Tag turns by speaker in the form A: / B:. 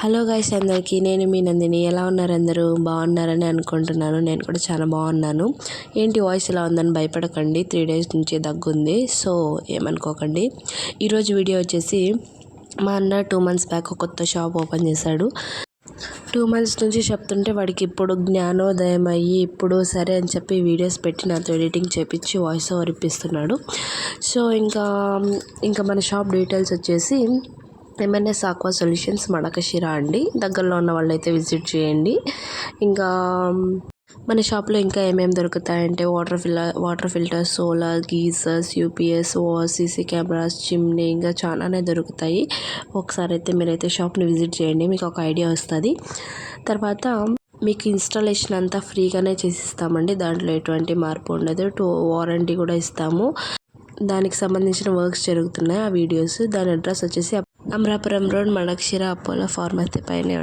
A: Hello guys అందరికీ, నేను మీ నందిని. ఎలా ఉన్నారు అందరూ? బాగున్నారని అనుకుంటున్నాను. నేను కూడా చాలా బాగున్నాను. ఏంటి వాయిస్ ఇలా ఉందని భయపడకండి, 3 డేస్ నుంచి దగ్గుంది, సో ఏమనుకోకండి. ఈరోజు వీడియో వచ్చేసి మా అన్న 2 months బ్యాక్ కొత్త షాప్ ఓపెన్ చేశాడు. 2 months నుంచి చెప్తుంటే వాడికి ఇప్పుడు జ్ఞానోదయం అయ్యి ఇప్పుడు సరే అని చెప్పి వీడియోస్ పెట్టి నాతో ఎడిటింగ్ చేపించి వాయిస్ ఓవర్ ఇప్పిస్తున్నాడు. సో ఇంకా మన షాప్ డీటెయిల్స్ వచ్చేసి ఎంఎన్ఎస్ ఆక్వా సొల్యూషన్స్ మడకశిర అండి. దగ్గరలో ఉన్న వాళ్ళైతే విజిట్ చేయండి. ఇంకా మన షాప్లో ఇంకా ఏమేమి దొరుకుతాయంటే water filters, solar, geysers, UPS, CC cameras, chimney, ఇంకా చాలానే దొరుకుతాయి. ఒకసారి అయితే మీరైతే షాప్ని విజిట్ చేయండి, మీకు ఒక ఐడియా వస్తుంది. తర్వాత మీకు ఇన్స్టాలేషన్ అంతా ఫ్రీగానే చేసిస్తామండి. దాంట్లో ఎటువంటి మార్పు ఉండదు. 2 వారంటీ కూడా ఇస్తాము. దానికి సంబంధించిన వర్క్స్ జరుగుతున్నాయి, ఆ వీడియోస్. దాని అడ్రస్ వచ్చేసి Amarapuram road, Madakasira, Apollo pharmacy పైనే